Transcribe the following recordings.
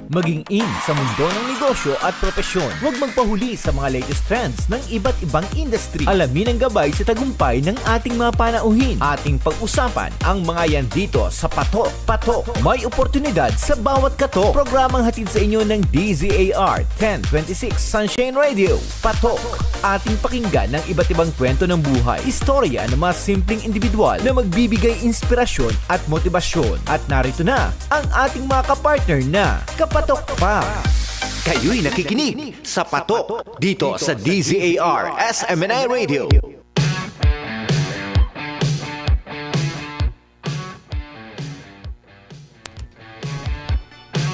Maging in sa mundo ng negosyo at propesyon. Huwag magpahuli sa mga latest trends ng iba't ibang industry. Alamin ang gabay sa tagumpay ng ating mga panauhin. Ating pag-usapan ang mga yan dito sa Patok. Patok, may oportunidad sa bawat katok. Programang hatid sa inyo ng DZAR 1026 Sunshine Radio. Patok, ating pakinggan ng iba't ibang kwento ng buhay. Istorya ng mga simpleng individual na magbibigay inspirasyon at motibasyon. At narito na ang ating mga kapartner na Kapatok Pa. Kayo'y nakikinig sa Patok dito sa DZAR SMNI Radio.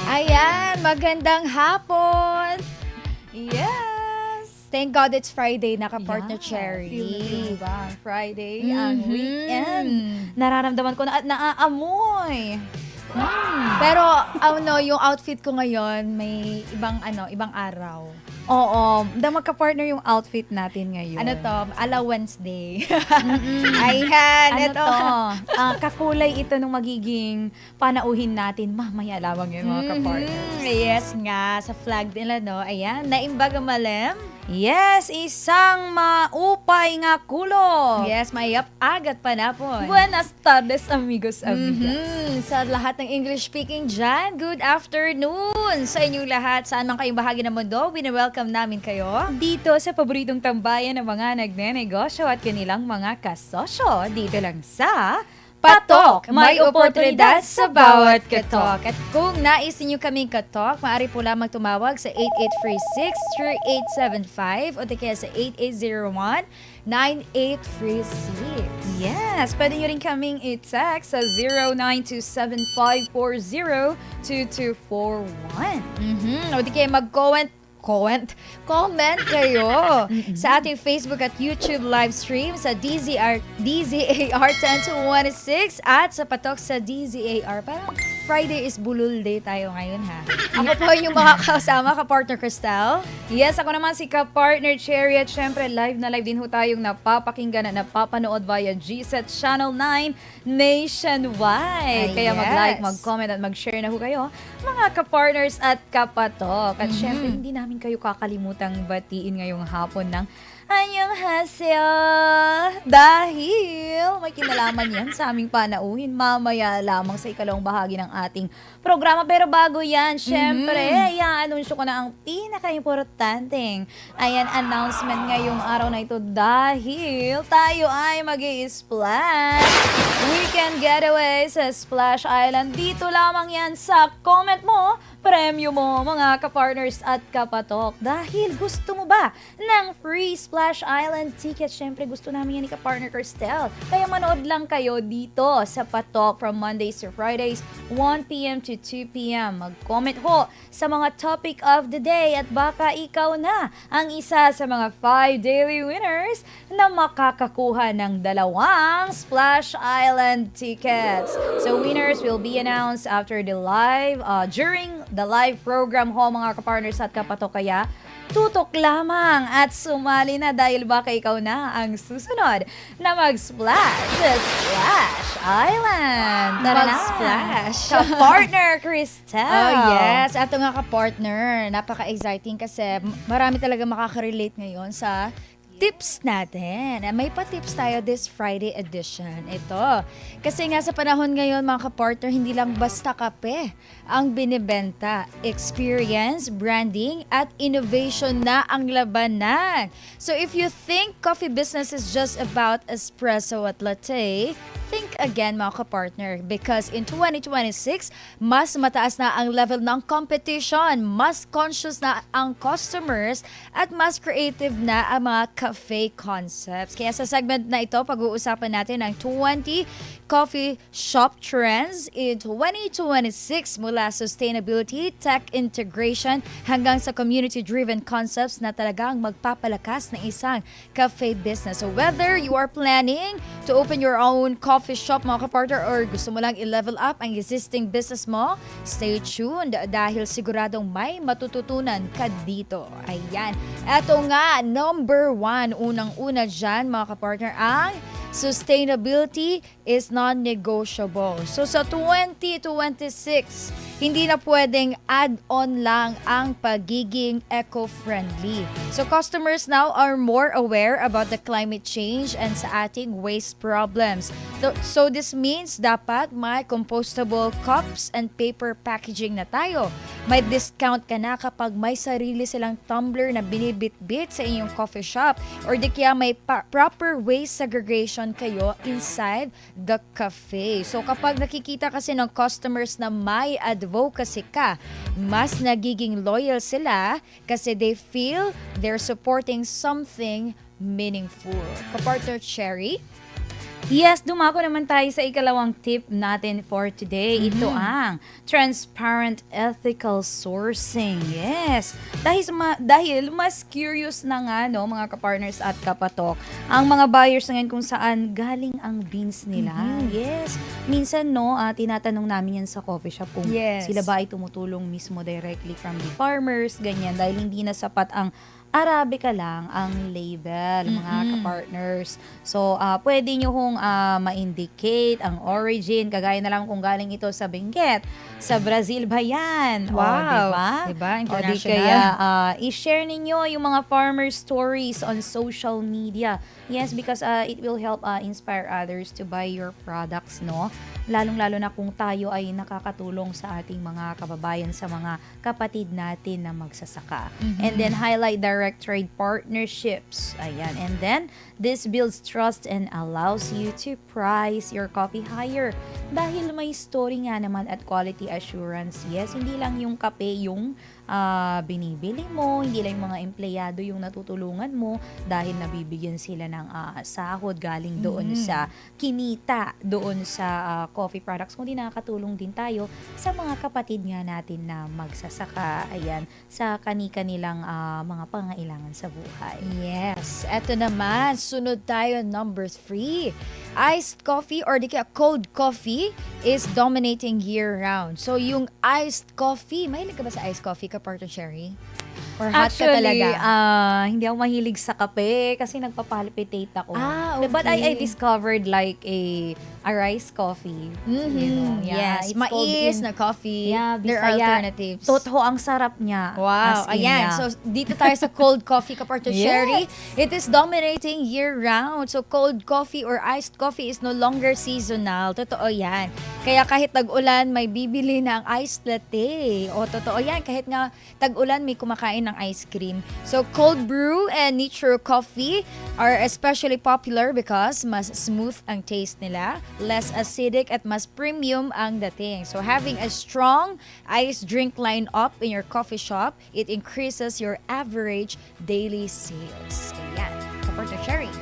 Ayan, magandang hapon. Yes. Thank God it's Friday, naka-partner Cherry. Feel ba? Friday, ang weekend. Nararamdaman ko na at naaamoy. Pero yung outfit ko ngayon may ibang araw. Oo, magka-partner yung outfit natin ngayon. Ano to? Ala Wednesday. Ayan, Ano ito. to? Kakulay ito nung magiging panauhin natin. Mamaya lamang yun, mga ka-partner. Yes nga, sa flag nila, no? Ayan, naimbaga malem. Yes, isang maupay nga kulo. Yes, mayap agat pa na po. Buenas tardes, amigos, amigas. Sa lahat ng English-speaking dyan, good afternoon sa inyong lahat. Saan man kayong bahagi ng mundo, welcome namin kayo. Dito sa paboritong tambayan ng mga nagnenegosyo at kanilang mga kasosyo. Dito lang sa Patok, may oportunidad sa bawat katok. At kung nais niyo kaming katok, maaari po lamang tumawag sa 8836-3875 o kaya sa 8801-9836. Yes, pwede nyo rin kaming i-text sa 0927-540-2241. O di kaya comment kayo sa ating Facebook at YouTube live stream sa DZAR 10 to 16 at sa Patok sa DZAR. Parang Friday is bulul day tayo ngayon, ha? Ako po yung mga kasama, ka-partner Cristal. Yes, ako naman si ka-partner Cherry at syempre live na live din ho tayong napapakinggan at napapanood via GZAR Channel 9 nationwide. Kaya yes. mag-like, mag-comment at mag-share na ho kayo, mga ka-partners at kapatok. At syempre hindi namin kayo kakalimutang batiin ngayong hapon ng annyeonghaseyo dahil may kinalaman yan sa aming panauhin mamaya lamang sa ikalawang bahagi ng ating programa. Pero bago yan, syempre, i-anunsyo ko na ang pinaka-importanteng announcement ngayong araw na ito dahil tayo ay mag-i-splash weekend getaway sa Splash Island. Dito lamang yan sa comment mo, premyo mo, mga ka-partners at kapatok. Dahil gusto mo ba ng free Splash Island ticket? Syempre, gusto namin yan ni ka-partner Cristel. Kaya manood lang kayo dito sa Patok from Mondays to Fridays, 1 p.m. to 2 p.m. Mag-comment ho sa mga topic of the day at baka ikaw na ang isa sa mga 5 daily winners na makakakuha ng 2 Splash Island tickets. So, winners will be announced after the live, during the live program ho, mga ka-partners at kapatok. Kaya tutok lamang at sumali na dahil baka ikaw na ang susunod na mag-splash sa Splash Island. Tara na! Mag-splash. Ka-partner Cristel. Oh yes, eto nga ka-partner. Napaka-exciting kasi marami talaga makaka-relate ngayon sa tips natin. May pa-tips tayo this Friday edition. Ito. Kasi nga sa panahon ngayon, mga ka-partner, hindi lang basta kape ang binibenta. Experience, branding, at innovation na ang labanan. So if you think coffee business is just about espresso at latte, think again, mga ka-partner, because in 2026, mas mataas na ang level ng competition, mas conscious na ang customers, at mas creative na ang mga cafe concepts. Kaya sa segment na ito, pag-uusapan natin ang 20 coffee shop trends in 2026 mula sustainability, tech integration, hanggang sa community-driven concepts na talagang magpapalakas ng isang cafe business. So whether you are planning to open your own coffee shop, mga kapartner, or gusto mo lang i-level up ang existing business mo, stay tuned dahil siguradong may matututunan ka dito. Ayan. Eto nga, number 1, unang-una dyan, mga kapartner, ang sustainability is non-negotiable. So sa 2026, hindi na pwedeng add-on lang ang pagiging eco-friendly. So customers now are more aware about the climate change and sa ating waste problems. So this means dapat may compostable cups and paper packaging na tayo. May discount ka na kapag may sarili silang tumbler na binibit-bit sa inyong coffee shop or di kaya may proper waste segregation kayo inside the cafe. So kapag nakikita kasi ng customers na may advocacy ka, mas nagiging loyal sila kasi they feel they're supporting something meaningful. Kapartner Cherry? Yes, dumako naman tayo sa ikalawang tip natin for today. Ito ang transparent ethical sourcing. Yes. Dahil mas curious na nga no, mga kapartners at kapatok, ang mga buyers ngayon kung saan galing ang beans nila. Yes. Minsan no, tinatanong namin yan sa coffee shop kung sila ba ay tumutulong mismo directly from the farmers, ganyan. Dahil hindi na sapat ang Arabica lang ang label, mga kapartners. So, pwede nyo hong ma-indicate ang origin, kagaya na lang kung galing ito sa Benguet. Sa Brazil ba yan? Wow! O, diba? Diba? O, di International. kaya, i-share ninyo yung mga farmer stories on social media. Yes, because it will help inspire others to buy your products, no? Lalong-lalo na kung tayo ay nakakatulong sa ating mga kababayan, sa mga kapatid natin na magsasaka. And then, highlight direct trade partnerships. Ayan. And then, this builds trust and allows you to price your coffee higher. Dahil may story nga naman at quality assurance. Yes, hindi lang yung kape yung binibili mo, hindi lang yung mga empleyado yung natutulungan mo dahil nabibigyan sila ng sahod galing doon sa kinita, doon sa coffee products, kundi nakakatulong din tayo sa mga kapatid nga natin na magsasaka, ayan, sa kani-kanilang mga pangailangan sa buhay. Yes. Eto naman, sunod tayo, number 3. Iced coffee or di kaya cold coffee is dominating year-round. So, yung iced coffee, mahilig ka ba sa iced coffee, Kapartner Cherry? Or hot ka talaga? Hindi ako mahilig sa kape kasi nagpapalpitate ako. Okay. But I discovered like a rice coffee. You know, Yes. it's called Mais in- na coffee. Yeah, There are Bisaya. alternatives. Totoo, ang sarap niya. Wow. As in, Ayan. yeah. So, dito tayo sa cold coffee, Kapartner Yes. Cherry. It is dominating year-round. So, cold coffee or iced coffee is no longer seasonal. Totoo yan. Kaya kahit tag-ulan, may bibili na ang iced latte. O, totoo yan. Kahit nga tag-ulan, may kumakain ng ice cream. So, cold brew and nitro coffee are especially popular because mas smooth ang taste nila, less acidic at mas premium ang dating. So, having a strong iced drink line up in your coffee shop, it increases your average daily sales. Ayan. Kapartner Cherry.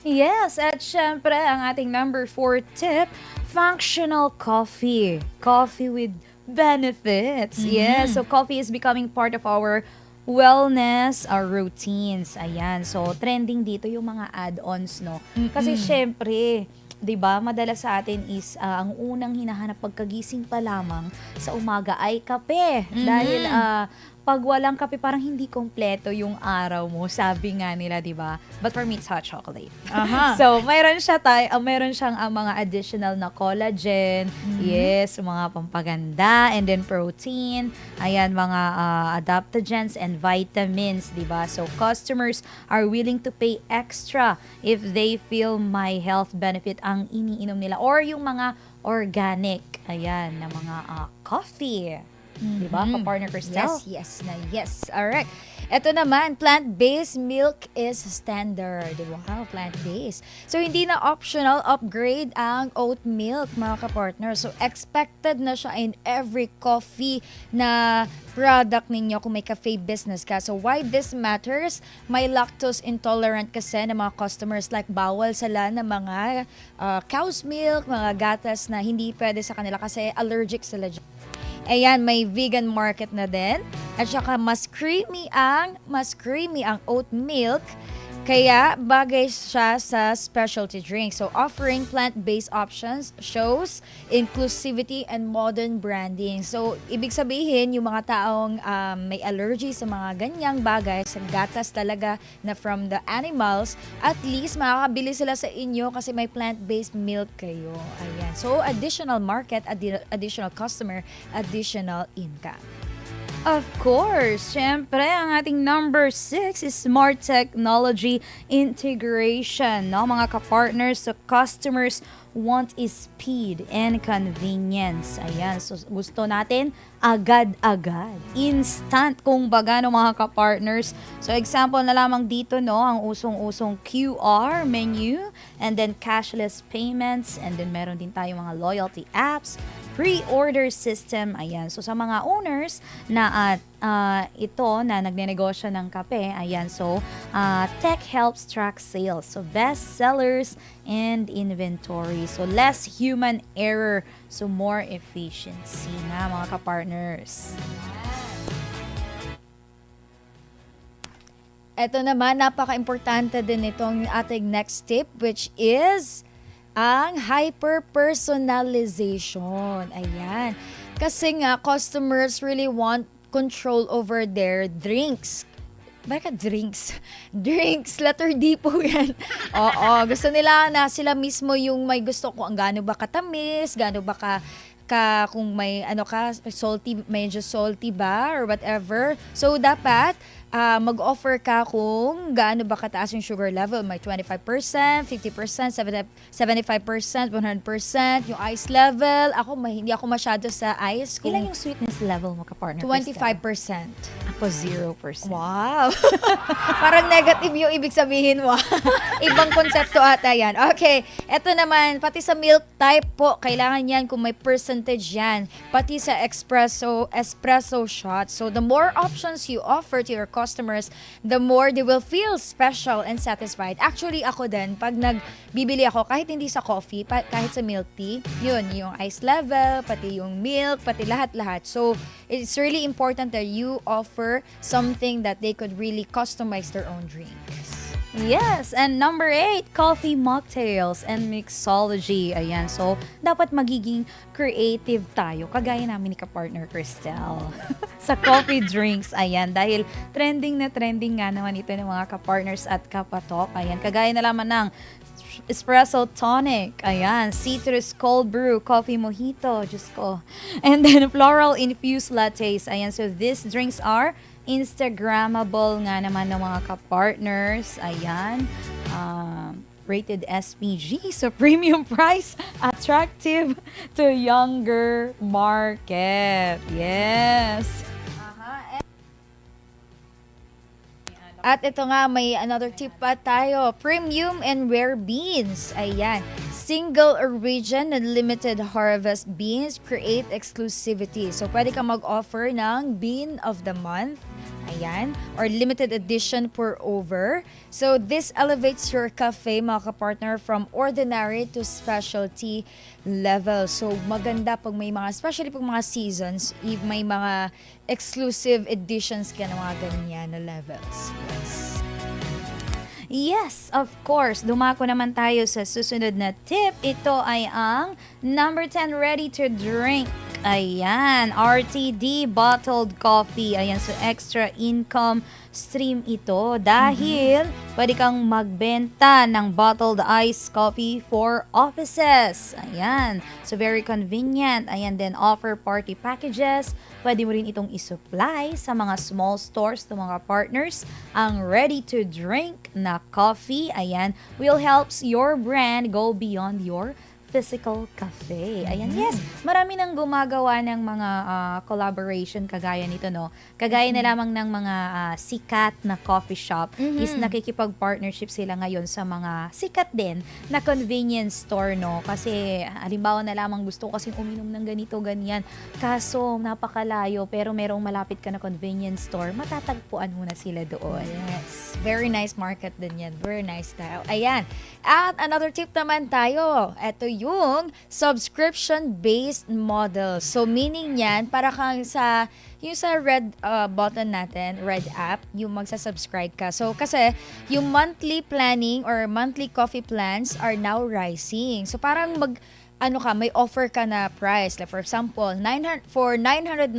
Yes, at syempre, ang ating number 4 tip, functional coffee. Coffee with benefits. Yes, so coffee is becoming part of our wellness routines. Ayan, so trending dito yung mga add-ons, no? Kasi syempre, 'di ba, madalas sa atin is ang unang hinahanap pagkagising pa lamang sa umaga ay kape. Dahil pag walang kape, parang hindi kompleto yung araw mo. Sabi nga nila, 'di ba? But for me, it's hot chocolate. So, mayroon siyang mga additional na collagen, yes, mga pampaganda, and then protein, ayan, mga adaptogens and vitamins, 'di ba? So, customers are willing to pay extra if they feel my health benefit ang iniinom nila or yung mga organic, ayan, na mga coffee. Diba, ka-partner Cristel? Yes. Alright. Ito naman, plant-based milk is standard. Wow, plant-based. So, hindi na optional upgrade ang oat milk, mga ka-partner. So, expected na siya in every coffee na product ninyo kung may cafe business ka. So, why this matters? May lactose intolerant kasi ng mga customers, like bawal sila ng mga cow's milk, mga gatas na hindi pwede sa kanila kasi allergic sila dyan. Ayan, may vegan market na din. At saka mas creamy ang oat milk Kaya bagay siya sa specialty drink. So offering plant-based options shows inclusivity and modern branding. So ibig sabihin yung mga taong may allergy sa mga ganyang bagay, sa gatas talaga na from the animals, at least makakabili sila sa inyo kasi may plant-based milk kayo. Ayan. So additional market, additional customer, additional income. Of course, syempre, ang ating number 6 is smart technology integration. No? Mga kapartners, so customers want is speed and convenience. Ayan, so gusto natin agad-agad. Instant, kung baga, no, mga kapartners. So example na lamang dito, no, ang usong-usong QR menu, and then cashless payments, and then meron din tayo mga loyalty apps, pre-order system. Ayan, so sa mga owners na ito na nagnenegosyo ng kape, ayan, so tech helps track sales, so best sellers and inventory, so less human error, so more efficiency na, mga kapartners. Ito naman, napaka-importante din itong ating next tip, which is ang hyper-personalization. Ayan. Kasi nga, customers really want control over their drinks. Bakit drinks? Drinks, letter D po yan. Oo, gusto nila na sila mismo yung may gusto kung ang gaano ba katamis, gaano ba kung may salty, medyo salty ba or whatever. So dapat mag-offer ka kung gaano ba kataas yung sugar level. May 25%, 50%, 75%, 100%, yung ice level. Hindi ako masyado sa ice. Ilan yung sweetness level mo, kapartner? 25%. Ako 0%. Wow! Parang negative yung ibig sabihin mo. Ibang konsepto ata yan. Okay, eto naman, pati sa milk type po, kailangan yan kung may percentage yan. Pati sa espresso shot. So the more options you offer to your customers, the more they will feel special and satisfied. Actually, ako din, pag nagbibili ako, kahit hindi sa coffee, kahit sa milk tea, yun, yung ice level, pati yung milk, pati lahat-lahat. So, it's really important that you offer something that they could really customize their own drinks. Yes, and number 8, coffee mocktails and mixology. Ayan, so dapat magiging creative tayo, kagaya namin ni kapartner Cristel sa coffee drinks. Ayan, dahil trending na trending nga naman ito ng mga kapartners at kapatok. Ayan, kagaya na lamang ng espresso tonic, ayan, citrus cold brew, coffee mojito, Diyos ko, and then floral infused lattes. Ayan, so these drinks are Instagrammable nga naman ng mga kapartners. Ayan. Rated SPG. So, premium price. Attractive to younger market. Yes. At ito nga, may another tip pa tayo. Premium and rare beans. Ayan. Single origin and limited harvest beans create exclusivity. So, pwede ka mag-offer ng bean of the month. Ayan. Or limited edition pour over. So, this elevates your cafe, mga kapartner, from ordinary to specialty level. So, maganda pag may mga, especially pag mga seasons, may mga exclusive editions ka ng mga ganyan na levels. Yes, of course. Dumako naman tayo sa susunod na tip. Ito ay ang number 10, ready to drink. Ayan, RTD bottled coffee. Ayan, so extra income stream ito dahil pwede kang magbenta ng bottled iced coffee for offices. Ayan, so very convenient. Ayan, then offer party packages. Pwede mo rin itong isupply sa mga small stores to mga partners. Ang ready to drink na coffee, ayan, will helps your brand go beyond your physical cafe. Ayan, yes. Marami nang gumagawa ng mga collaboration kagaya nito, no? Kagaya na lamang ng mga sikat na coffee shop is nakikipag-partnership sila ngayon sa mga sikat din na convenience store, no? Kasi halimbawa na lamang gusto ko kasing uminom ng ganito, ganyan. Kaso napakalayo pero merong malapit ka na convenience store, matatagpuan mo na sila doon. Yes. Very nice market din yan. Very nice style. Ayan. At another tip naman tayo. Ito yung subscription-based model. So, meaning yan, para kang yung sa red button natin, red app, yung magsa-subscribe ka. So, kasi yung monthly planning or monthly coffee plans are now rising. So, parang may offer ka na price. Like for example, for 999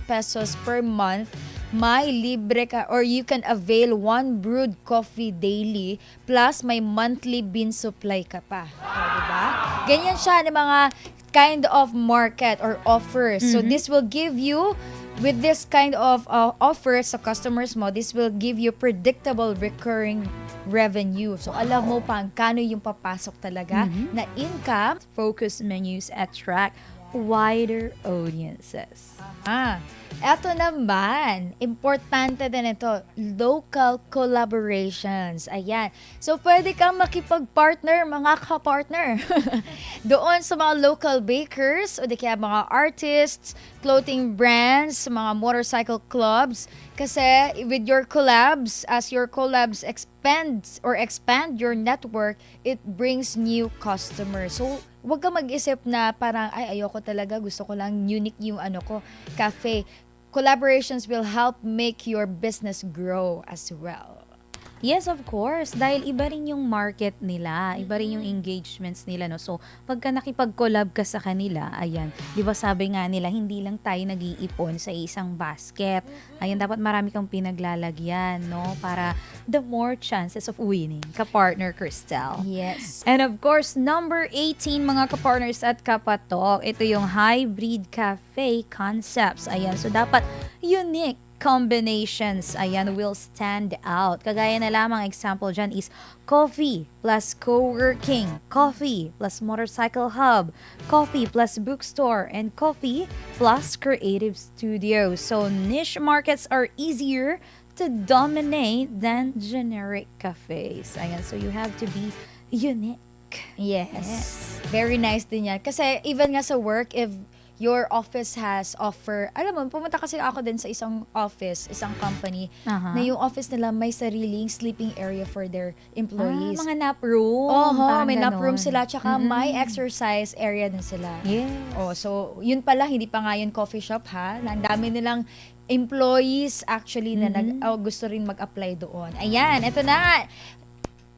pesos per month, may libre ka or you can avail 1 brewed coffee daily plus may monthly bean supply ka pa. Diba? Ganyan siya ng mga kind of market or offers. So this will give you, with this kind of offers sa customers mo, this will give you predictable recurring revenue. So alam mo kano yung papasok talaga na income. Focus menus attract wider audiences. Eto naman, importante din ito, local collaborations. Ayan. So, pwede kang makipag-partner, mga ka-partner. Doon sa mga local bakers o di kaya mga artists, clothing brands, mga motorcycle clubs. Kasi with your collabs, as your collabs expand your network, it brings new customers. So, wag ka mag-isip na parang, ayoko talaga, gusto ko lang unique yung cafe. Collaborations will help make your business grow as well. Yes, of course. Dahil iba rin yung market nila, iba rin yung engagements nila, no? So, pagka nakipag-collab ka sa kanila, ayan, di ba sabi nga nila, hindi lang tayo nag-iipon sa isang basket. Ayan, dapat marami kang pinaglalagyan, no? Para the more chances of winning. Ka-partner, Cristel. Yes. And of course, number 18, mga ka-partners at kapatok, ito yung hybrid cafe concepts. Ayan, so dapat unique combinations, ayan, will stand out. Kagaya na lamang example dyan is coffee plus co-working, coffee plus motorcycle hub, coffee plus bookstore, and coffee plus creative studio. So niche markets are easier to dominate than generic cafes. Ayan, so you have to be unique. Yes. Very nice din yan. Kasi even nga sa work, if your office has offer, alam mo, pumunta kasi ako din sa isang office, isang company, na yung office nila may sariling sleeping area for their employees. Mga nap room. May nap room sila, tsaka may exercise area din sila. Yes. So, yun pala, hindi pa nga yun coffee shop, ha? Ang dami nilang employees actually na gusto rin mag-apply doon. Ayan, ito na.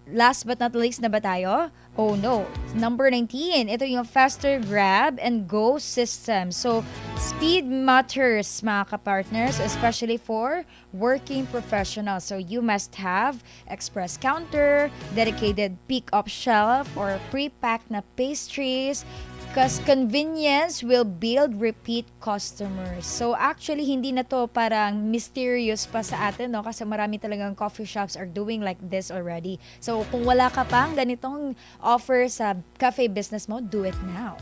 Last but not least na ba tayo? Oh no. Number 19. Ito yung faster grab and go system. So, speed matters, mga kapartners, especially for working professionals. So, you must have express counter, dedicated pick-up shelf, or pre-packed na pastries, because convenience will build repeat customers. So actually, hindi na to parang mysterious pa sa atin, no? Kasi marami talagang coffee shops are doing like this already. So kung wala ka pang ganitong offer sa cafe business mo, do it now.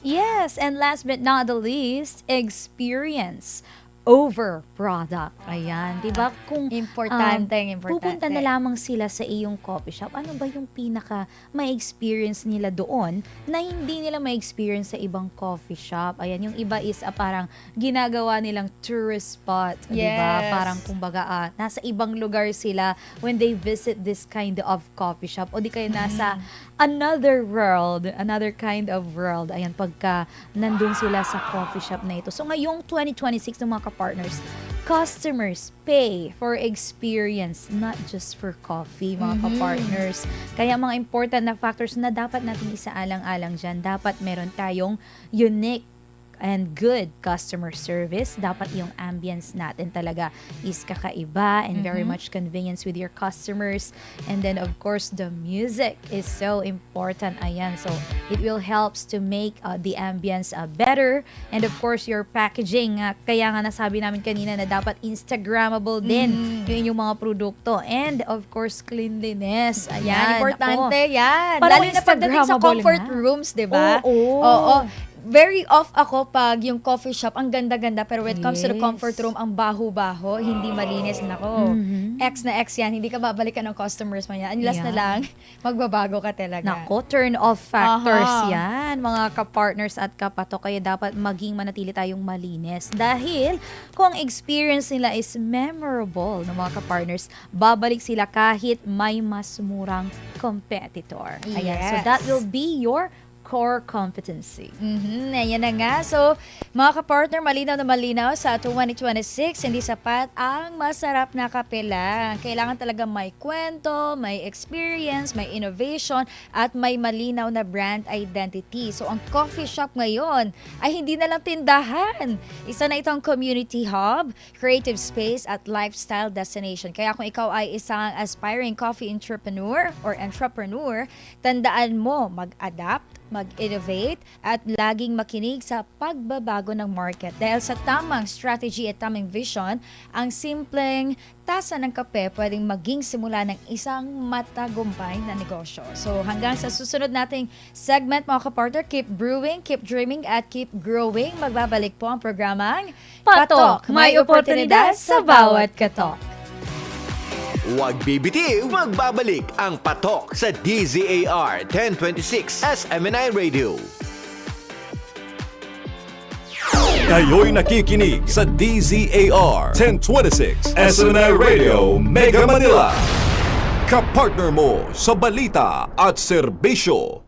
Yes, and last but not the least, experience over product. Ayan, 'di ba? Kung Importante. pupunta na lamang sila sa iyong coffee shop, ano ba yung pinaka ma-experience nila doon na hindi nila ma-experience sa ibang coffee shop? Ayan, yung iba is parang ginagawa nilang tourist spot, 'di ba? Yes. Parang kumbaga nasa ibang lugar sila when they visit this kind of coffee shop, o di kayo nasa another world, another kind of world. Ayan, pagka nandun sila sa coffee shop na ito. So ngayong 2026 ng mga partners, customers pay for experience, not just for coffee, mga ka-partners. Kaya mga important na factors na dapat natin isaalang-alang dyan. Dapat meron tayong unique and good customer service. Dapat yung ambience natin talaga is kakaiba and very much convenience with your customers. And then of course, the music is so important. Ayan, so it will helps to make the ambience better. And of course, your packaging. Kaya nga nasabi namin kanina na dapat Instagrammable din yung inyong mga produkto. And of course, cleanliness. Ayan, Yan, importante ako. yan. Parang Lalo na pagdating sa Instagrammable comfort nga. rooms, di ba? Oo. Very off ako pag yung coffee shop, ang ganda-ganda, pero when it comes to the Yes. comfort room, ang baho-baho, hindi malinis. Nako, X na X yan, hindi ka babalikan ng customers mo yan. Unless na Yeah. lang, magbabago ka talaga. Nako, turn off factors Aha. yan, mga ka-partners at kapatok. Kaya dapat maging manatili tayong malinis. Dahil kung ang experience nila is memorable ng mga ka-partners, babalik sila kahit may mas murang competitor. Ayan, so Yes. that will be your core competency. Ayan na nga. So, mga kapartner, malinaw na malinaw sa 2026, hindi sapat ang masarap na kape lang. Kailangan talaga may kwento, may experience, may innovation, at may malinaw na brand identity. So, ang coffee shop ngayon ay hindi na lang tindahan. Isa na itong community hub, creative space, at lifestyle destination. Kaya kung ikaw ay isang aspiring coffee entrepreneur, tandaan mo, mag-adapt, mag-innovate, at laging makinig sa pagbabago ng market. Dahil sa tamang strategy at tamang vision, ang simpleng tasa ng kape pwedeng maging simula ng isang matagumpay na negosyo. So hanggang sa susunod nating segment, mga kapartner, keep brewing, keep dreaming, at keep growing. Magbabalik po ang programang Patok, may oportunidad sa bawat katok. Huwag bibitiw, magbabalik ang patok sa DZAR 1026 SMNI Radio. Kayo'y nakikinig sa DZAR 1026 SMNI Radio Mega Manila. Kapartner mo sa balita at serbisyo.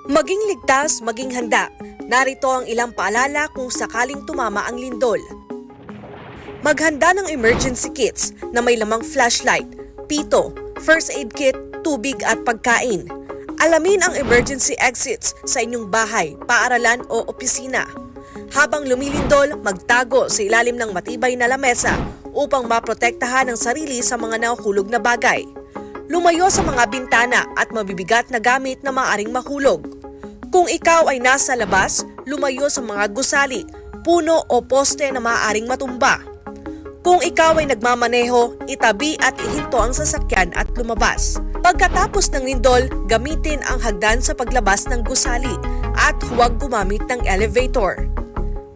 Maging ligtas, maging handa. Narito ang ilang paalala kung sakaling tumama ang lindol. Maghanda ng emergency kits na may lamang flashlight, pito, first aid kit, tubig at pagkain. Alamin ang emergency exits sa inyong bahay, paaralan o opisina. Habang lumilindol, magtago sa ilalim ng matibay na lamesa upang maprotektahan ang sarili sa mga nahuhulog na bagay. Lumayo sa mga bintana at mabibigat na gamit na maaaring mahulog. Kung ikaw ay nasa labas, lumayo sa mga gusali, puno o poste na maaaring matumba. Kung ikaw ay nagmamaneho, itabi at ihinto ang sasakyan at lumabas. Pagkatapos ng lindol, gamitin ang hagdan sa paglabas ng gusali at huwag gumamit ng elevator.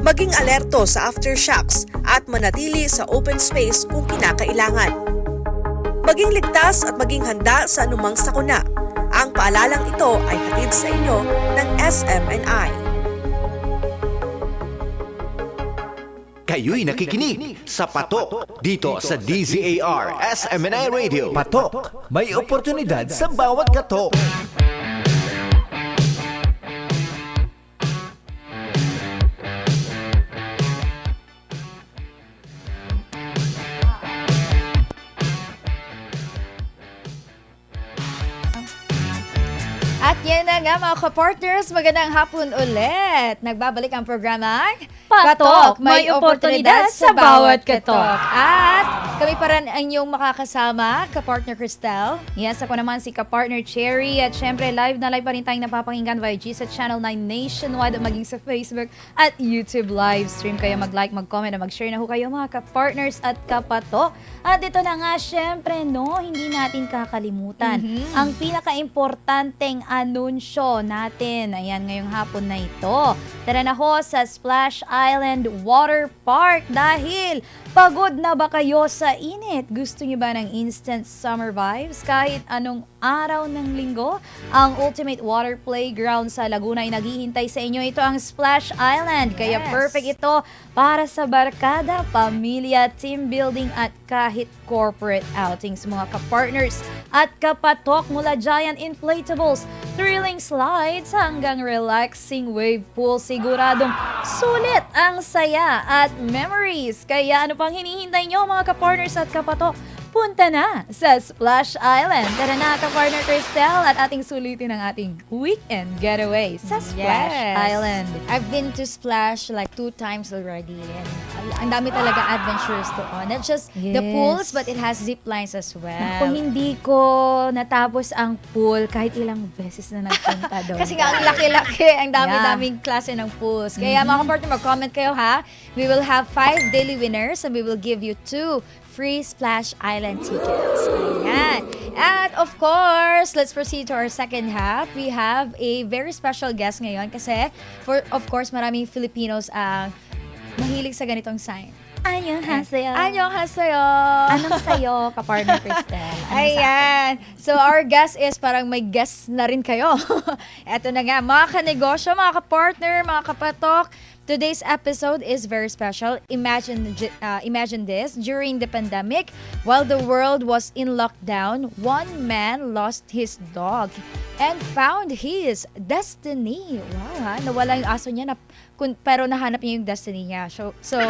Maging alerto sa aftershocks at manatili sa open space kung kinakailangan. Maging ligtas at maging handa sa anumang sakuna. Ang paalalang ito ay hatid sa inyo ng SMNI. Kayo'y nakikinig sa patok dito sa DZAR SMNI Radio. Patok, may oportunidad sa bawat katok. At yan na nga mga kapartners, magandang hapon ulit. Nagbabalik ang programang Patok, may oportunidad sa bawat katok. At kami pa rin ang inyong makakasama, kapartner Cristel. Yes, ako naman si kapartner Cherry. At syempre, live na live pa rin tayong napapakinggan via G sa Channel 9 Nationwide at maging sa Facebook at YouTube live stream. Kaya mag-like, mag-comment at mag-share na ho kayo mga kapartners at kapatok. At ito na nga, syempre, no, hindi natin kakalimutan ang pinaka-importanteng anunsyo natin. Ayan, ngayong hapon na ito. Tara na ho sa Splash Island Water Park dahil Pagod na ba kayo sa init? Gusto niyo ba ng instant summer vibes kahit anong araw ng linggo? Ang ultimate water playground sa Laguna ay naghihintay sa inyo. Ito ang Splash Island. Kaya Yes. perfect ito para sa barkada, pamilya, team building at kahit corporate outings. Mga ka-partners at kapatok mula giant inflatables, thrilling slides hanggang relaxing wave pool. Siguradong sulit ang saya at memories. Kaya ano pang hinihintay nyo mga ka-partners at kapatok? Punta na sa Splash Island. Tara na ka-partner Cristel at ating sulitin ang ating weekend getaway sa Splash Yes. Island. I've been to Splash like 2 times already. And ang dami talaga adventures doon. Not just the Yes. pools, but it has zip lines as well. Kung hindi ko natapos ang pool kahit ilang beses na nagpunta doon. Kasi nga ang laki-laki, ang dami-daming klase ng pools. Kaya mga partner, mag-comment kayo ha. We will have 5 daily winners and we will give you 2 free Splash Island tickets. Ayan. And of course, let's proceed to our second half. We have a very special guest ngayon kasi of course maraming Filipinos ang mahilig sa ganitong sign. Annyeonghaseyo. Annyeonghaseyo. Anong sayo, ka-partner Cristel? Ayan. So our guest is parang may guest na rin kayo. Eto na nga, mga kanegosyo, mga ka-partner, mga kapatok. Today's episode is very special. Imagine this. During the pandemic, while the world was in lockdown, one man lost his dog and found his destiny. Wow, ha? Nawala yung aso niya, pero nahanap niya yung destiny niya. So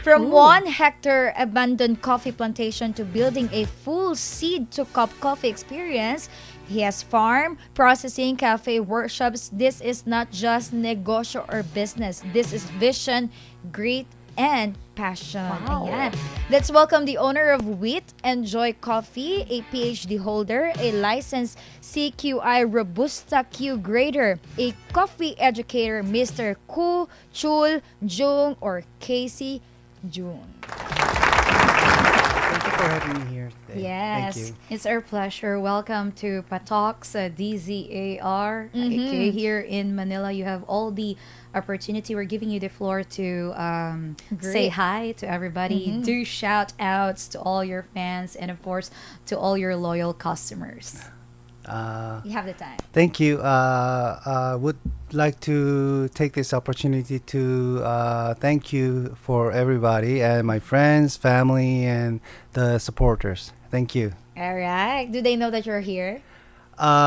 from 1 hectare abandoned coffee plantation to building a full seed-to-cup coffee experience, he has farm, processing, cafe, workshops. This is not just negosyo or business. This is vision, grit, and passion. Wow. Ayan. Let's welcome the owner of Wheat Enjoy Coffee, a PhD holder, a licensed CQI Robusta Q grader, a coffee educator, Mr. Ku Chul Jung or Casey Jung. Thank you for having me here today. Yes. Thank you. It's our pleasure. Welcome to Patok sa DZAR. Okay, here in Manila, you have all the opportunity. We're giving you the floor to say hi to everybody. Do shout outs to all your fans and, of course, to all your loyal customers. You have the time. Thank you. Would like to take this opportunity to thank you for everybody and my friends, family, and the supporters. Thank you. All right. Do they know that you're here?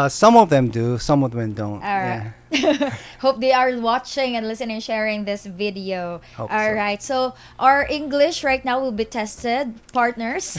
Some of them do, some of them don't. All right. Hope they are watching and listening, sharing this video. Hope All so. right. So our English right now will be tested, partners.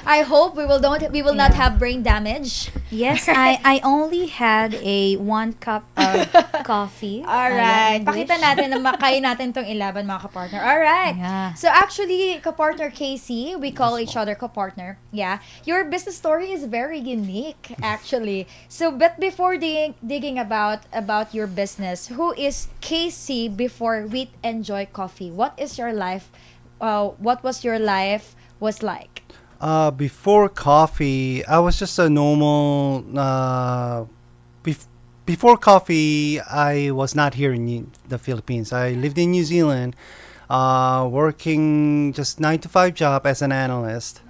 I hope we will not have brain damage. Yes, I only had a 1 cup of coffee. All right. Ayan, Pakita English. natin na makain natin tong 11 mga kapartner. All right. Yeah. So actually, kapartner Casey, we call each other kapartner. Yeah. Your business story is very unique actually. So but before digging about your business, who is Casey before Wheat Enjoy Coffee? What is your life? What was your life was like? Before coffee, I was just a normal. Before coffee, I was not here in the Philippines. I lived in New Zealand, working just 9 to 5 job as an analyst.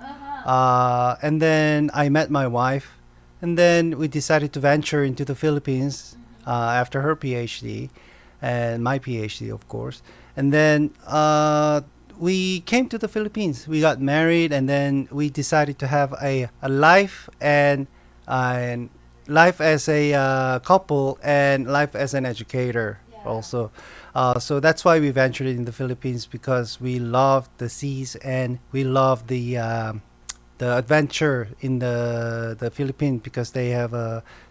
And then I met my wife, and then we decided to venture into the Philippines after her PhD, and my PhD, of course. And then we came to the Philippines. We got married, and then we decided to have a life and life as a couple and life as an educator also. So that's why we ventured in the Philippines, because we love the seas and we love the adventure in the Philippines, because they have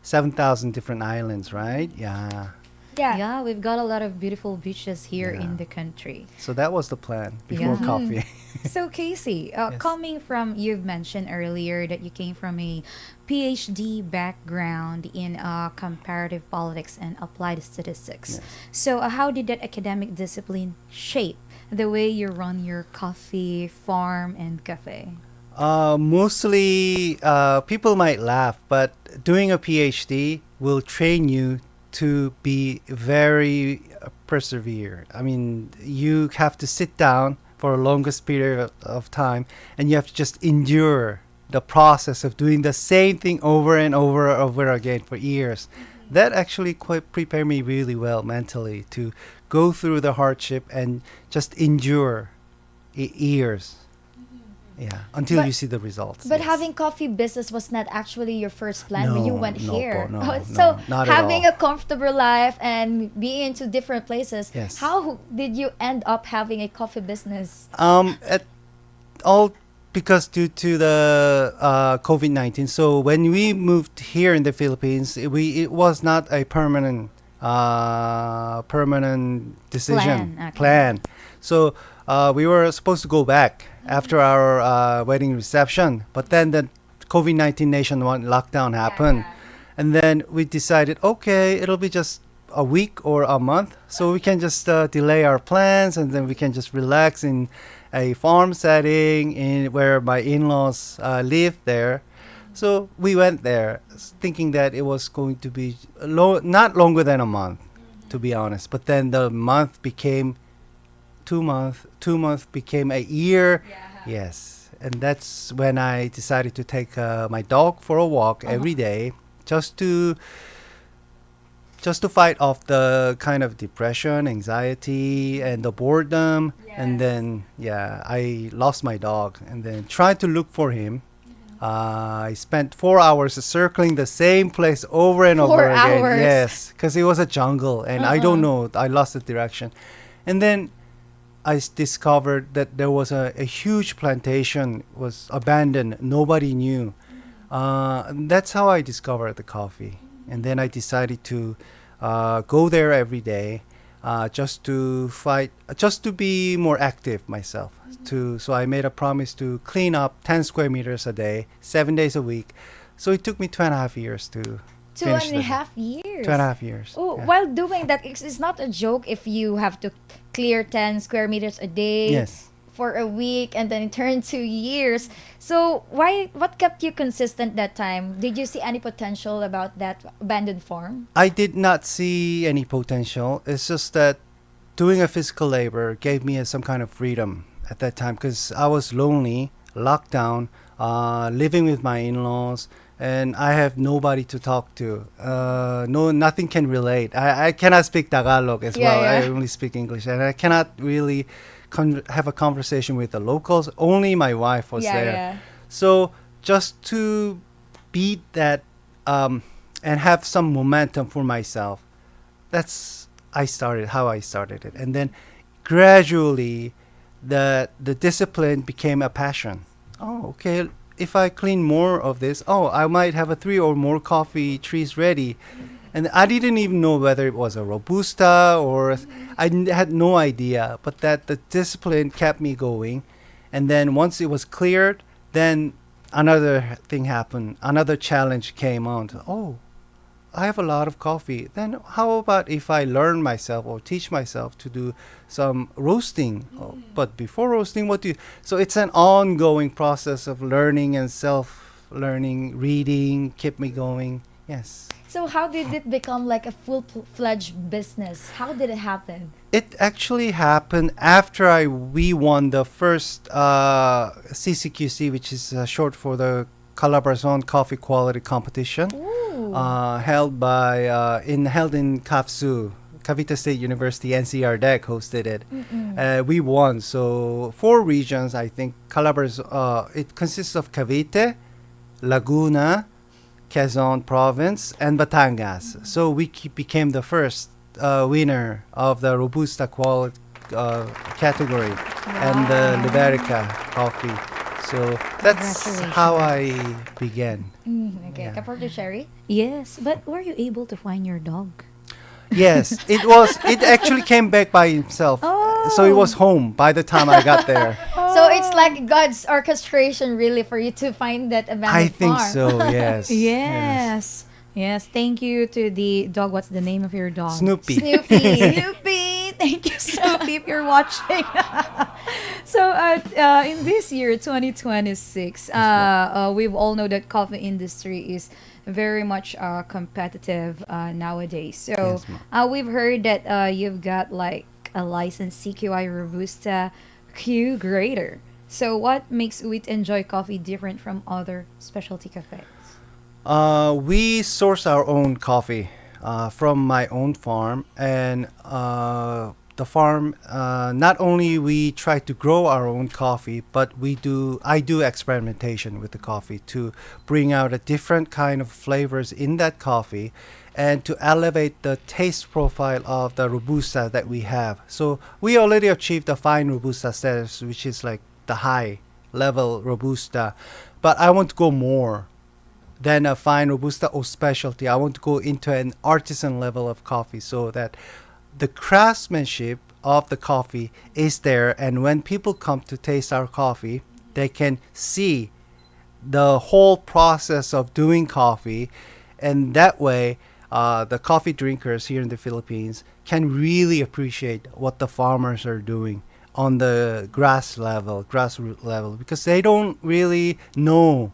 7,000 different islands, right? Yeah. Yeah, we've got a lot of beautiful beaches here Yeah. in the country. So that was the plan before Yeah. coffee. So Casey, coming from, you've mentioned earlier that you came from a PhD background in comparative politics and applied statistics. Yes. So how did that academic discipline shape the way you run your coffee farm and cafe? Mostly, people might laugh, but doing a PhD will train you to be very persevere. I mean, you have to sit down for a longest period of time, and you have to just endure the process of doing the same thing over and over again for years. That actually quite prepared me really well mentally to go through the hardship and just endure years. Yeah, until But- you see the results. But yes. having coffee business was not actually your first plan when you No, went no here. po, no, Oh, no, so not at having all. a comfortable life and being into different places, Yes. how did you end up having a coffee business? At all because due to the COVID-19. So when we moved here in the Philippines, it was not a permanent decision Plan, okay. plan. So we were supposed to go back after our wedding reception, but then the COVID-19 nationwide lockdown happened, and then we decided, okay, it'll be just a week or a month, so we can just delay our plans, and then we can just relax in a farm setting in where my in-laws live there. So we went there thinking that it was going to be not longer than a month, to be honest. But then the month became 2 months, 2 months became a year. Yes, and that's when I decided to take my dog for a walk every day, just to fight off the kind of depression, anxiety, and the boredom. And then, I lost my dog and then tried to look for him. I spent 4 hours circling the same place over and over 4 again. hours? Yes, because it was a jungle and I don't know. I lost the direction. And then I discovered that there was a huge plantation was abandoned. Nobody knew. That's how I discovered the coffee. And then I decided to go there every day, just to be more active myself. So I made a promise to clean up 10 square meters a day, 7 days a week. So it took me 2.5 years to Two finish and a the- half years. 2.5 years. Oh, yeah. while doing that, it's not a joke if you have to clear 10 square meters a day Yes. for a week and then it turned 2 years. So what kept you consistent that time? Did you see any potential about that abandoned farm? I did not see any potential. It's just that doing a physical labor gave me some kind of freedom at that time because I was lonely, locked down, living with my in-laws, and I have nobody to talk to. Nothing can relate. I cannot speak Tagalog as well. I only speak English, and I cannot really have a conversation with the locals. Only my wife was there. So just to beat that and have some momentum for myself, that's how I started it. And then gradually the discipline became a passion. Oh, okay. If I clean more of this, I might have 3 or more coffee trees ready. And I didn't even know whether it was a Robusta or had no idea, but that the discipline kept me going. And then once it was cleared, then another thing happened. Another challenge came on. I have a lot of coffee. Then how about if I learn myself or teach myself to do some roasting? But before roasting, so it's an ongoing process of learning and self-learning, reading, keep me going. Yes. So how did it become like a full-fledged business? How did it happen? It actually happened after we won the first CCQC, which is short for the Calabarzon Coffee Quality Competition, held in Kapsu. Cavite State University NCR DEC hosted it. We won. So 4 regions, I think. It consists of Cavite, Laguna, Quezon Province, and Batangas. So we became the first winner of the Robusta quality category and the Liberica coffee. So that's how I began. Okay, Yeah. Kaporter Sherry? Yes, but were you able to find your dog? Yes, it actually came back by himself. So it was home by the time I got there. So it's like God's orchestration really for you to find that abandoned I think farm. so, yes. Yes. Yes, thank you to the dog. What's the name of your dog? Snoopy. Snoopy. Snoopy. Thank you, Snoopy, if you're watching. So, in this year, 2026, we've all know that coffee industry is very much competitive nowadays. So, Yes, we've heard that you've got like a licensed CQI Robusta Q grader. So what makes Uit Enjoy Coffee different from other specialty cafes? We source our own coffee from my own farm, and the farm. Not only we try to grow our own coffee, but I do experimentation with the coffee to bring out a different kind of flavors in that coffee, and to elevate the taste profile of the robusta that we have. So we already achieved the fine robusta status, which is like the high level robusta, but I want to go more than a fine robusta or specialty. I want to go into an artisan level of coffee so that the craftsmanship of the coffee is there, and when people come to taste our coffee, they can see the whole process of doing coffee, and that way the coffee drinkers here in the Philippines can really appreciate what the farmers are doing on the grassroots level, because they don't really know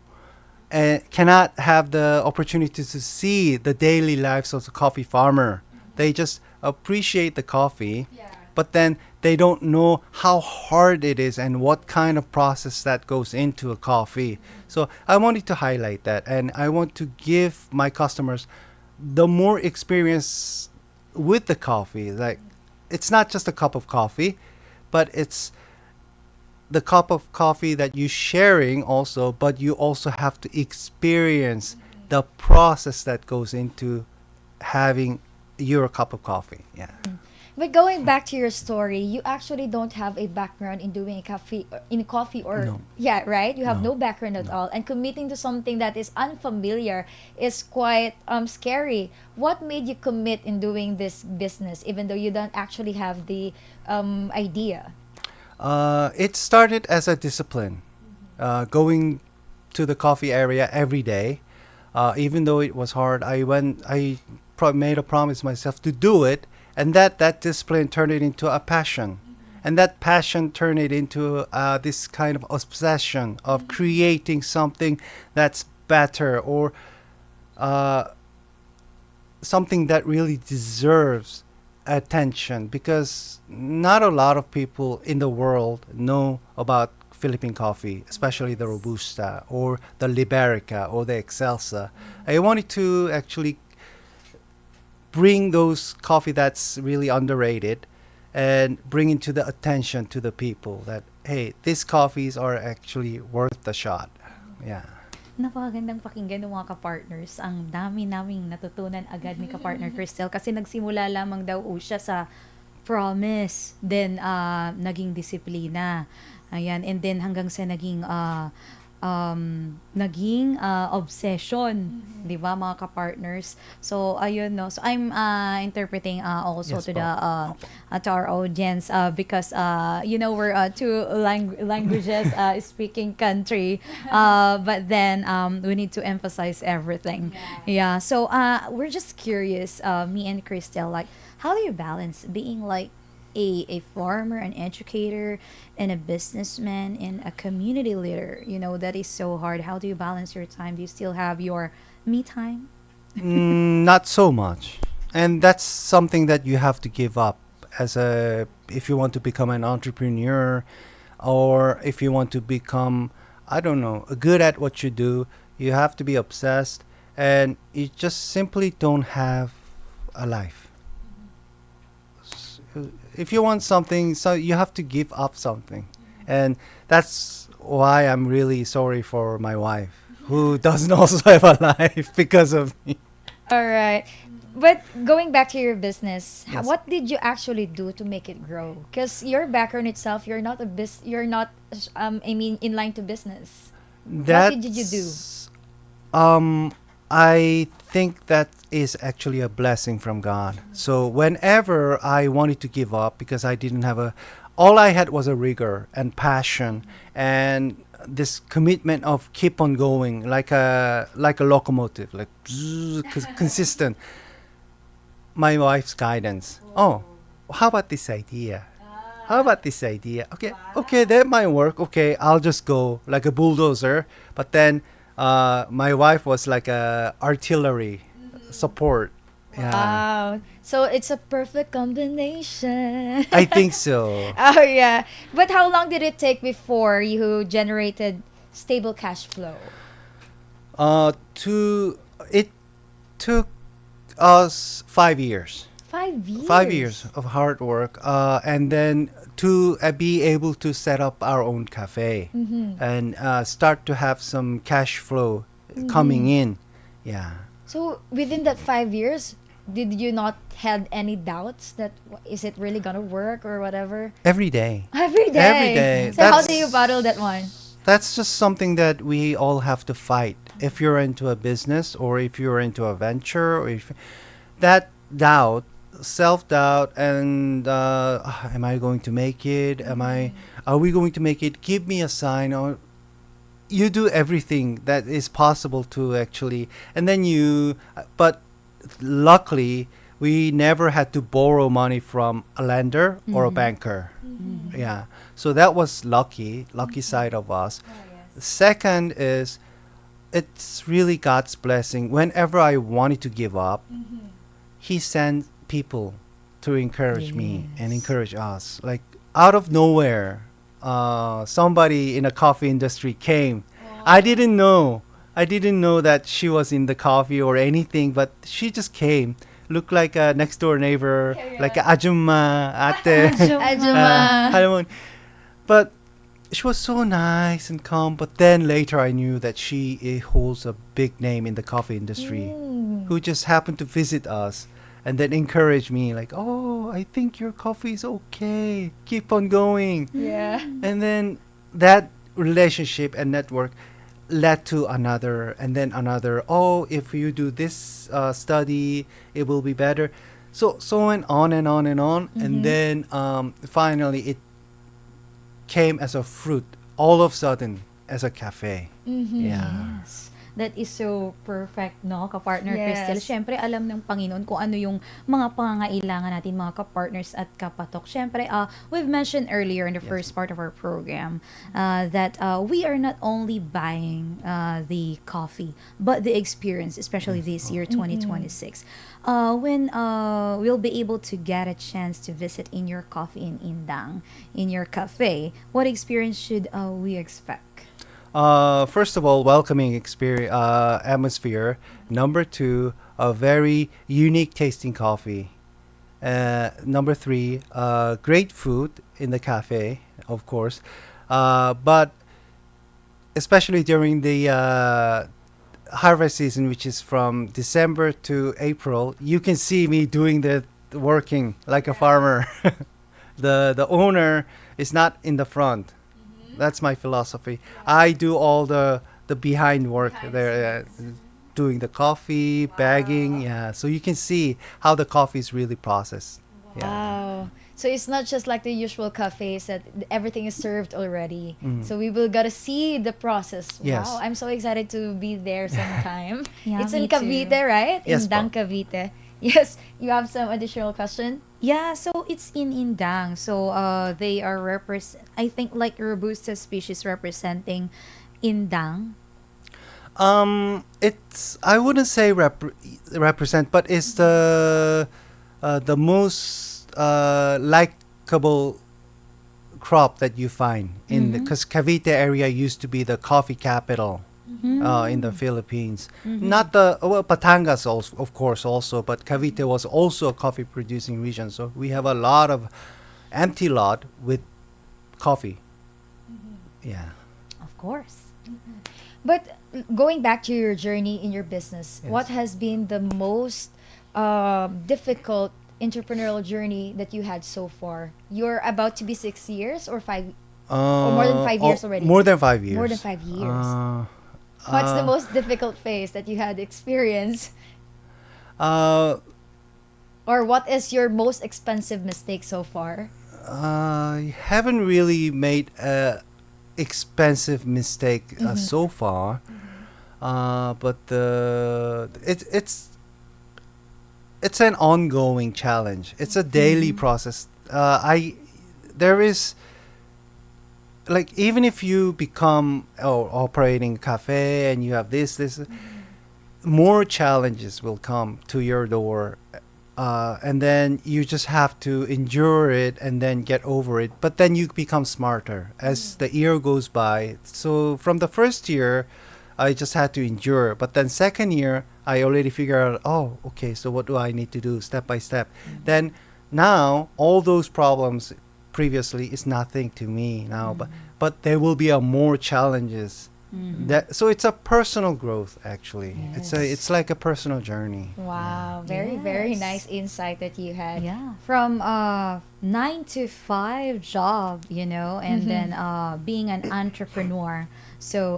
and cannot have the opportunity to see the daily lives of the coffee farmer. They just appreciate the coffee, but then they don't know how hard it is and what kind of process that goes into a coffee. So I wanted to highlight that, and I want to give my customers the more experience with the coffee. Like, it's not just a cup of coffee, but it's the cup of coffee that you're sharing also, but you also have to experience the process that goes into having your cup of coffee. Yeah. But going back to your story, you actually don't have a background in doing coffee or No. yeah, right? You have No. no background at all, and committing to something that is unfamiliar is quite scary. What made you commit in doing this business, even though you don't actually have the idea? It started as a discipline, going to the coffee area every day. Even though it was hard, I made a promise myself to do it, and that discipline turned it into a passion, and that passion turned it into this kind of obsession of creating something that's better, or something that really deserves attention, because not a lot of people in the world know about Philippine coffee, especially the Robusta or the Liberica or the Excelsa. I wanted to actually bring those coffee that's really underrated and bring into the attention to the people that, hey, these coffees are actually worth the shot. Yeah. Napakagandang pakinggan ng mga ka-partners. Ang dami naming natutunan agad ni ka-partner Cristel, kasi nagsimula lamang daw siya sa promise, then naging disiplina. Ayan, and then hanggang sa naging obsession, 'di ba mga ka-partners? So ayun, no. So I'm interpreting also Yes, to the to our audience, because we're two languages speaking country, but then we need to emphasize everything. Yeah. So we're just curious, me and Cristel, like, how do you balance being like a farmer, an educator, and a businessman, and a community leader? That is so hard. How do you balance your time? Do you still have your me time? Not so much, and that's something that you have to give up if you want to become an entrepreneur, or if you want to become, I don't know, good at what you do. You have to be obsessed, and you just simply don't have a life. If you want something, so you have to give up something, and that's why I'm really sorry for my wife, who doesn't also have a life because of me. All right. But going back to your business, Yes. what did you actually do to make it grow? Because your background itself, you're not in line to business. What did you do? I think that is actually a blessing from God. So whenever I wanted to give up, because I didn't have all I had was a rigor and passion and this commitment of keep on going like a locomotive, like consistent. My wife's guidance. Oh, how about this idea? How about this idea? Okay, that might work. Okay, I'll just go like a bulldozer. But then my wife was like a artillery support, Yeah, Wow. So it's a perfect combination. I think so. Oh yeah. But how long did it take before you generated stable cash flow? To it took us 5 years. 5 years. 5 years of hard work, and then to be able to set up our own cafe and start to have some cash flow coming in. Yeah. So within that 5 years, did you not had any doubts that is it really gonna work or whatever? Every day. Every day. Every day. So how That's- do you battle that one? That's just something that we all have to fight. If you're into a business or if you're into a venture, or if that doubt, self-doubt, and am I going to make it? Are we going to make it? Give me a sign. Or you do everything that is possible to actually, and then but luckily we never had to borrow money from a lender or a banker. Yeah, so that was lucky side of us. Second is, it's really God's blessing. Whenever I wanted to give up, He sent people to encourage me and encourage us. Like out of nowhere, somebody in a coffee industry came. I didn't know that she was in the coffee or anything, but she just came. Looked like a next door neighbor, like a ajumma, ate. Ajumma. 할머니. But she was so nice and calm. But then later I knew that she holds a big name in the coffee industry, who just happened to visit us and then encouraged me like, oh, I think your coffee is okay. Keep on going. Yeah. And then that relationship and network led to another and then another. Oh, if you do this study, it will be better. So went on and on and on. And then finally it came as a fruit all of a sudden as a cafe. Yeah. Yes. That is so perfect, no, ka-partner Yes. Crystal. Siyempre, alam ng Panginoon kung ano yung mga pangangailangan natin, mga ka-partners at kapatok. Siyempre, we've mentioned earlier in the first part of our program that we are not only buying the coffee, but the experience, especially this year, 2026. When we'll be able to get a chance to visit in your coffee in Indang, in your cafe, what experience should we expect? First of all, welcoming experience, atmosphere. Number two, a very unique tasting coffee. Number three, great food in the cafe, of course. But especially during the harvest season, which is from December to April, you can see me doing the working like a farmer. The owner is not in the front. That's my philosophy. I do all the behind work there, doing the coffee, bagging. Yeah, so you can see how the coffee is really processed. Yeah. Wow. So it's not just like the usual cafes that everything is served already. So we will gotta see the process. Yes. Wow, I'm so excited to be there sometime. Yeah, It's in me too. Cavite, right? Yes, In Dang po. Cavite. Yes. You have some additional question? Yeah, so it's in Indang. So they are I think like Robusta species representing Indang. It's, I wouldn't say represent, but it's the most likable crop that you find in because Cavite area used to be the coffee capital in the Philippines. Not Batangas also, of course, also, but Cavite was also a coffee producing region. So we have a lot of empty lot with coffee. Yeah. Of course. But going back to your journey in your business, Yes. what has been the most difficult entrepreneurial journey that you had so far? You're about to be 6 years or 5, or more than 5 years already? More than 5 years. More than 5 years. What's the most difficult phase that you had experienced? Or what is your most expensive mistake so far? I haven't really made a expensive mistake so far, but it's an ongoing challenge. It's a daily process. There is, like, even if you become operating cafe and you have this, more challenges will come to your door, and then you just have to endure it and then get over it. But then you become smarter as the year goes by. So from the first year, I just had to endure. But then second year, I already figured out, oh, okay, so what do I need to do step by step? Then now all those problems previously is nothing to me now, but there will be more challenges. So it's a personal growth actually. It's like a personal journey. Wow, very Yes. nice insight that you had. Yeah, from 9 to 5 job, and then being an entrepreneur. So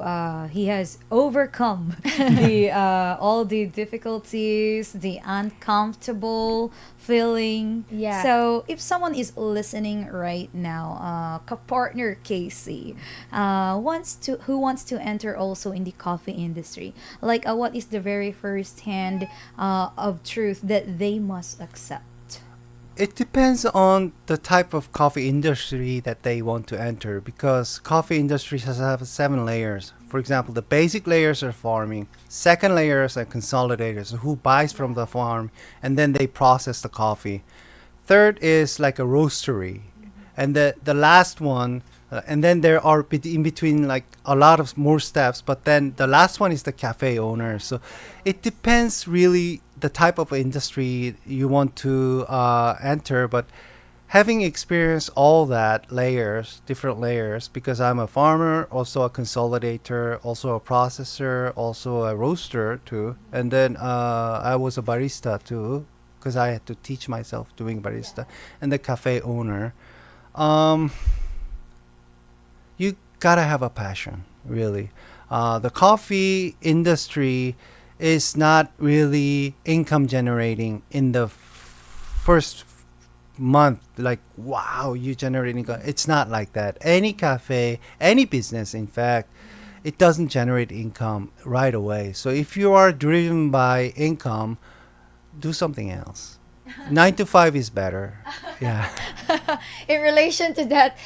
he has overcome the all the difficulties, the uncomfortable feeling. Yeah. So if someone is listening right now, partner Casey, who wants to enter also in the coffee industry, like what is the very first hand of truth that they must accept? It depends on the type of coffee industry that they want to enter, because coffee industry has 7 layers. For example, the basic layers are farming. Second layers are consolidators, who buys from the farm and then they process the coffee. Third is like a roastery. And the last one, and then there are in between like a lot of more steps, but then the last one is the cafe owner. So it depends really the type of industry you want to enter. But having experienced all that different layers, because I'm a farmer, also a consolidator, also a processor, also a roaster too, and then I was a barista too, because I had to teach myself doing barista, and the cafe owner. You gotta have a passion, really. The coffee industry is not really income generating in the first month. Like, wow, you generate income. It's not like that. Any cafe, any business, in fact, it doesn't generate income right away. So if you are driven by income, do something else. 9 to 5 is better. Yeah. In relation to that,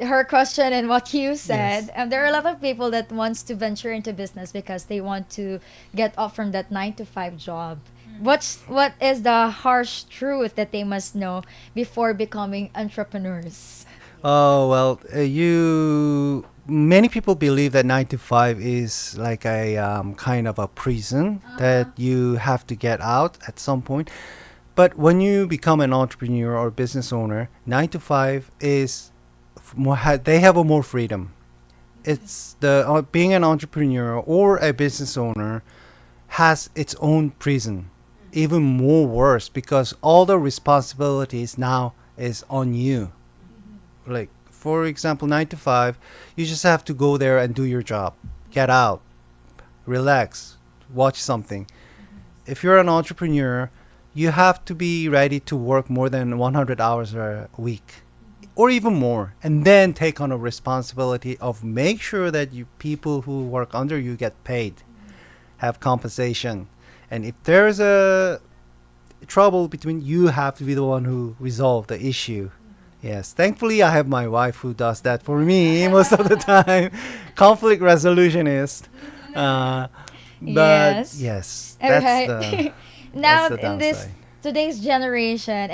her question and what you said, there are a lot of people that wants to venture into business because they want to get off from that 9 to 5 job. What is the harsh truth that they must know before becoming entrepreneurs? Oh, well, many people believe that 9 to 5 is like a kind of a prison that you have to get out at some point. But when you become an entrepreneur or business owner, 9 to 5 is more, they have a more freedom. It's the being an entrepreneur or a business owner has its own prison, even more worse, because all the responsibilities now is on you. Like, for example, 9 to 5, you just have to go there and do your job, get out, relax, watch something. If you're an entrepreneur, you have to be ready to work more than 100 hours a week or even more, and then take on a responsibility of make sure that you people who work under you get paid, have compensation. And if there's a trouble between, you have to be the one who resolve the issue. Yes, thankfully I have my wife who does that for me most of the time. Conflict resolutionist. But Yes. yes, All that's right. the Now, that's the in this downside. today's generation,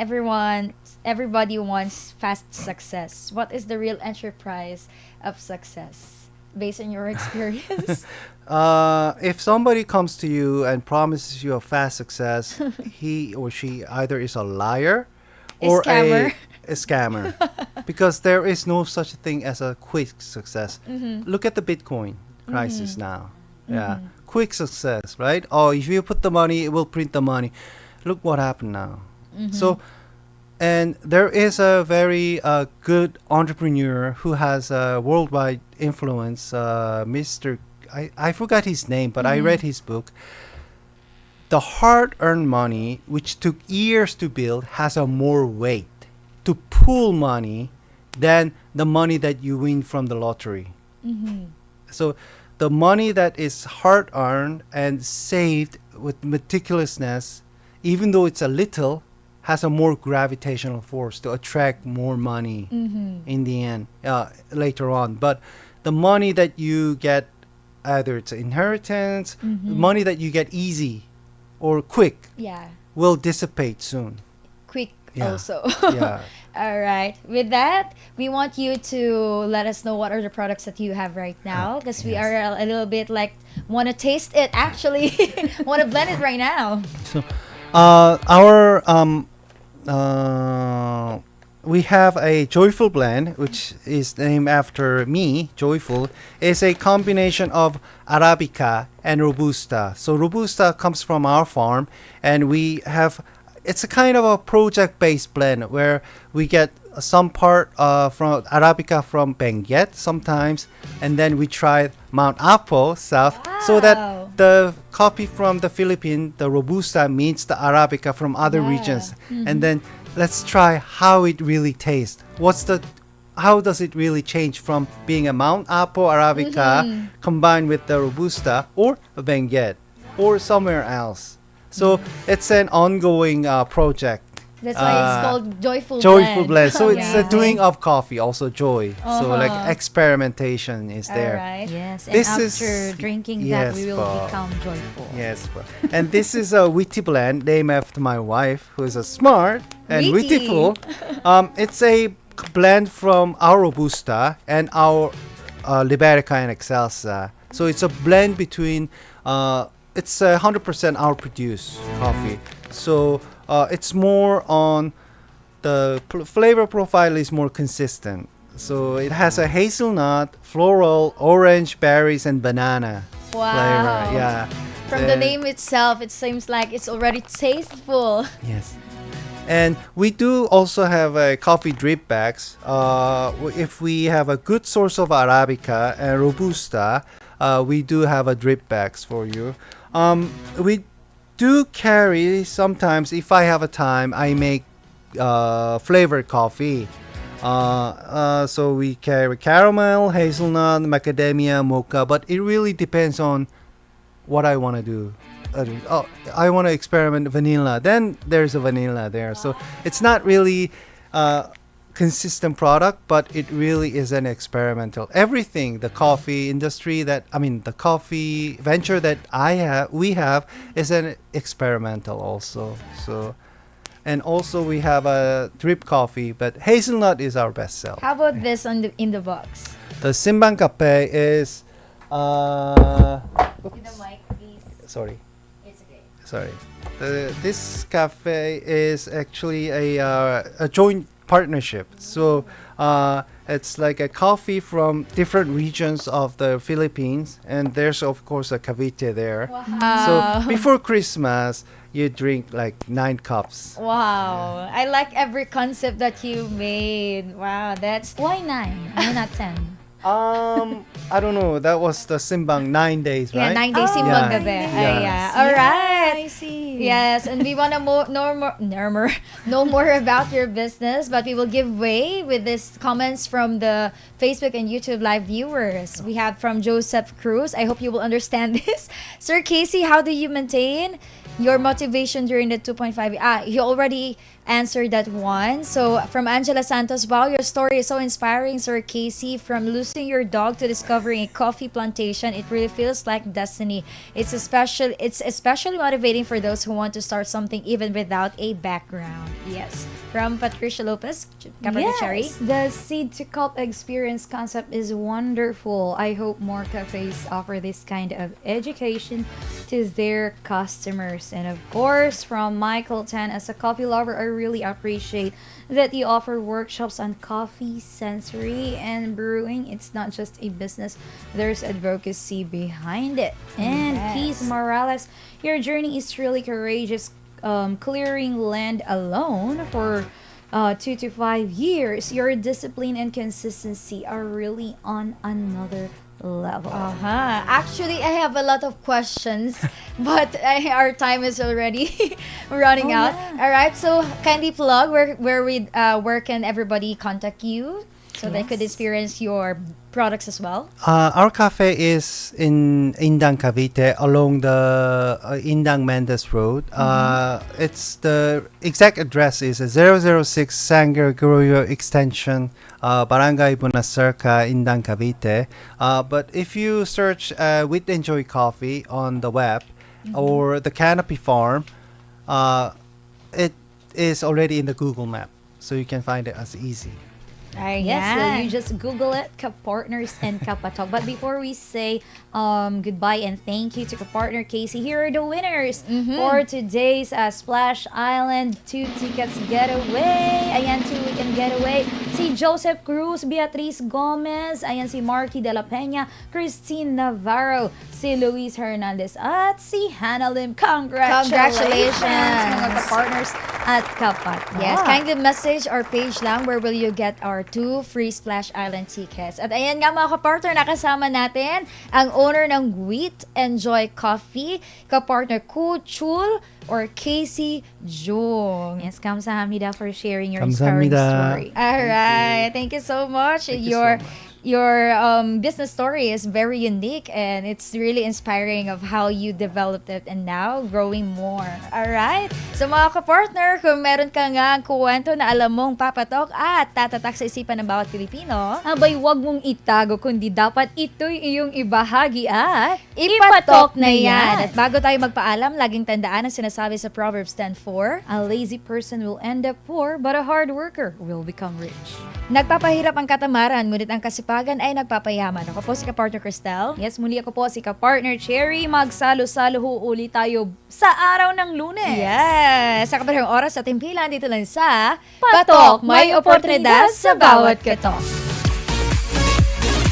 everybody wants fast success. What is the real enterprise of success based on your experience? If somebody comes to you and promises you a fast success, he or she either is a liar or scammer. a scammer, because there is no such thing as a quick success. Look at the Bitcoin crisis now. Yeah, quick success, right? Oh, if you put the money, it will print the money. Look what happened now. So, and there is a very good entrepreneur who has a worldwide influence, Mr. I forgot his name, but I read his book. The hard-earned money, which took years to build, has a more weight to pull money than the money that you win from the lottery. So the money that is hard-earned and saved with meticulousness, even though it's a little, has a more gravitational force to attract more money in the end, later on. But the money that you get either it's inheritance, money that you get easy or quick Yeah. will dissipate soon. Quick Yeah. also. Yeah. All right. With that, we want you to let us know what are the products that you have right now, because we are a little bit like want to taste it actually. Want to blend it right now. So, our we have a joyful blend, which is named after me. Joyful is a combination of Arabica and Robusta. So Robusta comes from our farm, and we have. It's a kind of a project-based blend where we get some part from Arabica from Benguet sometimes, and then we try Mount Apo South, so Wow. that the coffee from the Philippines, the Robusta, meets the Arabica from other Yeah. regions, and then let's try how it really tastes. How does it really change from being a Mount Apo Arabica combined with the Robusta or a Benguet or somewhere else? So it's an ongoing project. That's why it's called Joyful Joyful Blend. blend. So it's a Yeah. doing of coffee, also joy. So like Uh-huh. experimentation is All there. right. Yes, and This after is- drinking yes, that, we will po. become joyful. Yes, and this is a witty blend named after my wife, who is a smart and Witty. wittiful. It's a blend from our Robusta and our Liberica and Excelsa. So it's a blend between. It's 100% our produced coffee. So it's more on the flavor profile is more consistent. So it has a hazelnut, floral, orange, berries, and banana Wow. flavor. Yeah. From the Then- name itself, it seems like it's already tasteful. Yes. And we do also have a coffee drip bags. If we have a good source of Arabica and Robusta, we do have a drip bags for you. We do carry sometimes, if I have a time, I make flavored coffee. So we carry caramel, hazelnut, macadamia, mocha, but it really depends on what I want to do. I want to experiment vanilla. Then there's a vanilla there. So it's not really consistent product, but it really is an experimental. Everything, the coffee industry the coffee venture that we have is an experimental also. So, and also we have a drip coffee, but hazelnut is our best seller. How about this in the box? The Simbang Cafe is In the mic, please. sorry. It's okay. Sorry. This cafe is actually a joint partnership. So it's like a coffee from different regions of the Philippines, and there's of course a Cavite there. Wow. So before Christmas, you drink like 9 cups. Wow. I like every concept that you made. Wow, that's Why 9? Why not 10? I don't know. That was the Simbang 9 days, yeah, right? 9 days simbang Yeah. gabi. Yeah. Yeah. All right. I see. Yes, and we want to know more about your business, but we will give way with these comments from the Facebook and YouTube live viewers. We have from Joseph Cruz. I hope you will understand this. Sir Casey, how do you maintain your motivation during the 2.5? He already answered that one. So from Angela Santos, wow, your story is so inspiring, Sir Casey. From losing your dog to discovering a coffee plantation, it really feels like destiny. It's especially motivating for those who want to start something even without a background. Yes. From Patricia Lopez, Cabernet Cherry. Yes, the seed to cup experience concept is wonderful. I hope more cafes offer this kind of education to their customers. And of course, from Michael Tan, as a coffee lover, I really appreciate that you offer workshops on coffee, sensory, and brewing. It's not just a business, there's advocacy behind it. And Yes. Keith Morales, your journey is truly courageous. Clearing land alone for 2 to 5 years. Your discipline and consistency are really on another level. Actually, I have a lot of questions, but our time is already running out. yeah. All right, so kindly plug where can everybody contact you? So they could experience your products as well. Our cafe is in Indang, Cavite, along the Indang Mendes Road. It's the exact address is 006 San Gregorio Extension, Barangay Bunacerca, Indang, Cavite. But if you search with Enjoy Coffee on the web or the Canopy Farm, it is already in the Google map, so you can find it as easy. Yes, so you just Google it, Kapartners and Kapatok. But before we say goodbye and thank you to Kapartner Casey, here are the winners for today's Splash Island 2 tickets getaway. Ayan, 2 weekend getaway. Si Joseph Cruz, Beatriz Gomez, ayan si Marky De La Peña, Christine Navarro, si Luis Hernandez, at si Hannah Lim. Congratulations! Mga Kapartners at Kapatok. Yes, kindly message our page lang where will you get our 2 free Splash Island tickets. At ayan nga mga kapartner, nakasama natin ang owner ng Wheat Enjoy Coffee, kapartner Kuchul or Casey Jung. Yes, kamsahamnida for sharing your inspiring Kamsahamnida. story. Alright, thank you so much. Thank you so much. Your business story is very unique and it's really inspiring of how you developed it and now growing more. Alright? So mga kapartner, kung meron ka nga kuwento na alam mong papatok at tatatak sa isipan ng bawat Pilipino, Abay, wag mong itago, kundi dapat ito'y iyong ibahagi at ipatok na yan. At bago tayo magpaalam, laging tandaan ang sinasabi sa Proverbs 10:4. A lazy person will end up poor, but a hard worker will become rich. Nagpapahirap ang katamaran, ngunit ang kasipagan ay nagpapayaman. Ako po si Kapartner Cristel. Yes, muli ako po si Kapartner Cherry. Magsalo-salo ho ulit tayo sa araw ng Lunes. Yes! Sa kaparehong oras at timpilan dito lang sa Patok, may oportunidad sa bawat katok.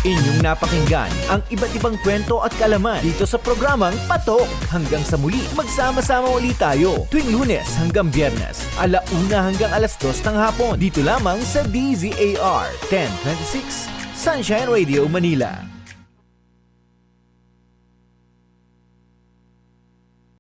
Inyong napakinggan ang iba't ibang kwento at kalaman dito sa programang Patok. Hanggang sa muli, magsama-sama ulit tayo tuwing Lunes hanggang Biyernes, 1:00 hanggang 2:00 ng hapon. Dito lamang sa DZAR 1026 Sunshine Radio Manila.